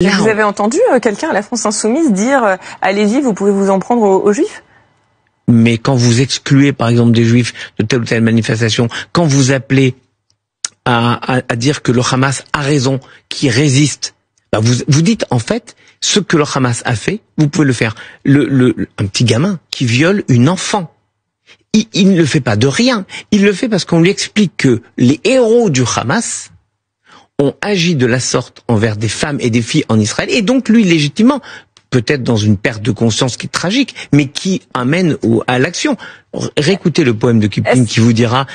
Vous avez entendu quelqu'un à la France Insoumise dire allez-y, vous pouvez vous en prendre aux Juifs? Mais quand vous excluez, par exemple, des Juifs de telle ou telle manifestation, quand vous appelez à dire que le Hamas a raison, qu'il résiste, bah vous dites en fait ce que le Hamas a fait, vous pouvez le faire. Un petit gamin qui viole une enfant, il ne le fait pas de rien. Il le fait parce qu'on lui explique que les héros du Hamas ont agi de la sorte envers des femmes et des filles en Israël, et donc lui, légitimement, peut-être dans une perte de conscience qui est tragique, mais qui amène à l'action. Réécoutez le poème de Kipling qui vous dira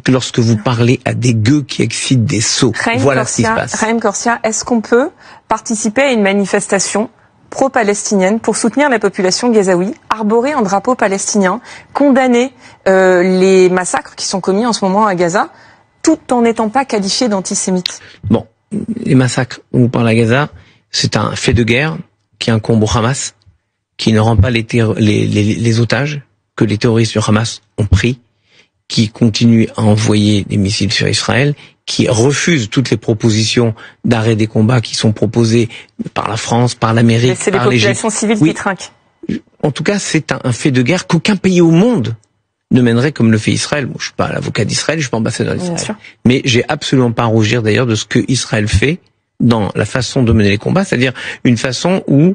que lorsque vous parlez à des gueux qui excitent des sots, voilà ce qui se passe. Raïm Korsia, est-ce qu'on peut participer à une manifestation pro-palestinienne pour soutenir la population gazaoui, arborer un drapeau palestinien, condamner les massacres qui sont commis en ce moment à Gaza, tout en n'étant pas qualifié d'antisémite? Bon, les massacres dont on parle à Gaza, c'est un fait de guerre qui incombe au Hamas, qui ne rend pas les otages que les terroristes du Hamas ont pris, qui continue à envoyer des missiles sur Israël, qui refuse toutes les propositions d'arrêt des combats qui sont proposées par la France, par l'Amérique, par l'Égypte. C'est les populations civiles qui trinquent. En tout cas, c'est un fait de guerre qu'aucun pays au monde ne mènerait comme le fait Israël. Moi, je suis pas l'avocat d'Israël, je suis pas ambassadeur d'Israël. Mais j'ai absolument pas à rougir d'ailleurs de ce que Israël fait dans la façon de mener les combats, c'est-à-dire une façon où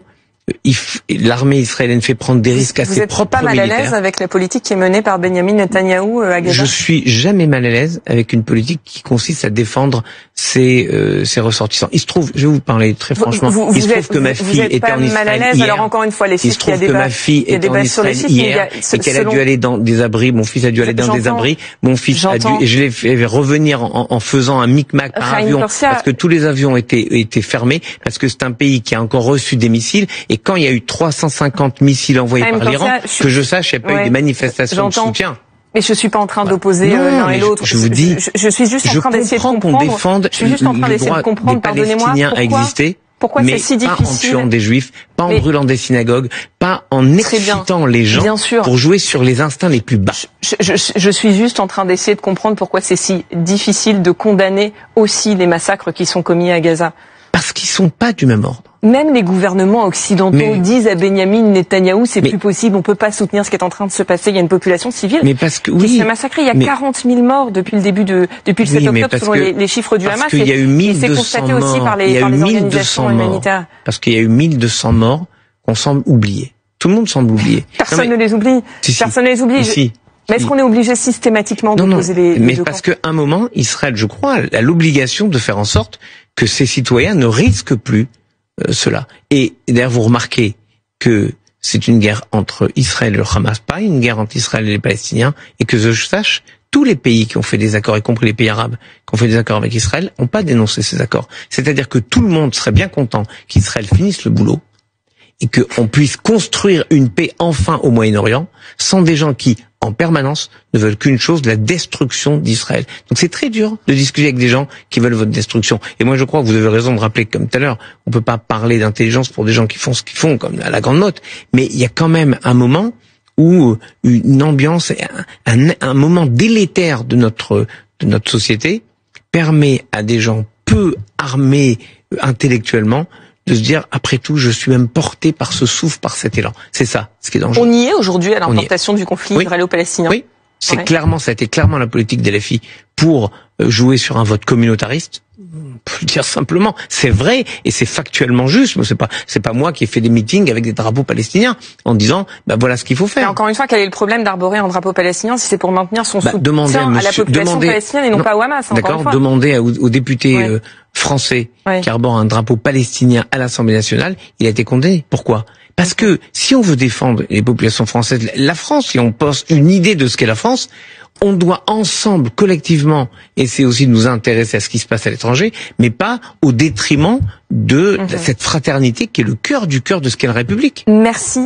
l'armée israélienne fait prendre des risques à ses propres militaires. Vous n'êtes pas mal à l'aise avec la politique qui est menée par Benyamin Netanyahou à Gaza? Je suis jamais mal à l'aise avec une politique qui consiste à défendre ses ressortissants. Il se trouve, je vais vous parler très franchement, il se trouve que ma fille était en Israël hier. Alors encore une fois, les chiffres, il se trouve que ma fille était en Israël hier et qu'elle a dû aller dans des abris. Mon fils a dû aller dans des abris. Mon fils a dû, et je l'ai fait revenir en faisant un micmac par avion parce que tous les avions étaient fermés, parce que c'est un pays qui a encore reçu des missiles. Et quand il y a eu 350 missiles envoyés par l'Iran, que je sache, il n'y a pas eu des manifestations de soutien. Mais je suis pas en train d'opposer l'un et l'autre. Je vous dis, je suis juste en train d'essayer de comprendre. Qu'on défende le droit des Palestiniens à exister, mais c'est si difficile, pas en tuant des Juifs, pas en brûlant des synagogues, pas en excitant les gens pour jouer sur les instincts les plus bas. Je suis juste en train d'essayer de comprendre pourquoi c'est si difficile de condamner aussi les massacres qui sont commis à Gaza. Parce qu'ils sont pas du même ordre. Même les gouvernements occidentaux disent à Benyamin Netanyahou, c'est plus possible, on peut pas soutenir ce qui est en train de se passer. Il y a une population civile qui se fait massacrer. Il y a 40 000 morts depuis le début depuis le 7 octobre selon les chiffres du Hamas. Parce qu'il y a eu 1200 morts. Aussi par les organisations humanitaires. Parce qu'il y a eu 1200 morts qu'on semble oublier. Tout le monde semble oublier. Personne ne les oublie. Personne ne les oublie. Mais est-ce qu'on est obligé systématiquement d'opposer les deux camps? Mais parce qu'à un moment, Israël, je crois, a l'obligation de faire en sorte que ses citoyens ne risquent plus cela. Et d'ailleurs, vous remarquez que c'est une guerre entre Israël et le Hamas, pas une guerre entre Israël et les Palestiniens, et que je sache, tous les pays qui ont fait des accords, y compris les pays arabes, qui ont fait des accords avec Israël, n'ont pas dénoncé ces accords. C'est-à-dire que tout le monde serait bien content qu'Israël finisse le boulot, et qu'on puisse construire une paix enfin au Moyen-Orient, sans des gens qui, en permanence, ne veulent qu'une chose, la destruction d'Israël. Donc c'est très dur de discuter avec des gens qui veulent votre destruction. Et moi je crois que vous avez raison de rappeler, comme tout à l'heure, on peut pas parler d'intelligence pour des gens qui font ce qu'ils font, comme à la grande motte, mais il y a quand même un moment où une ambiance, un moment délétère de notre société permet à des gens peu armés intellectuellement de se dire, après tout, je suis même porté par ce souffle, par cet élan. C'est ça, ce qui est dangereux. On y est aujourd'hui à l'importation du conflit israélo-palestinien. Oui, c'est clairement, ça a été clairement la politique d'LFI pour jouer sur un vote communautariste. On peut le dire simplement, c'est vrai et c'est factuellement juste. C'est pas moi qui ai fait des meetings avec des drapeaux palestiniens en disant, voilà ce qu'il faut faire. Et encore une fois, quel est le problème d'arborer un drapeau palestinien si c'est pour maintenir son soutien à la population palestinienne et non pas au Hamas? D'accord, demandez aux députés français qui arborent un drapeau palestinien à l'Assemblée nationale, il a été condamné. Pourquoi? Parce que si on veut défendre les populations françaises, la France, si on pose une idée de ce qu'est la France, on doit ensemble, collectivement, essayer aussi de nous intéresser à ce qui se passe à l'étranger, mais pas au détriment de cette fraternité qui est le cœur du cœur de ce qu'est la République. Merci.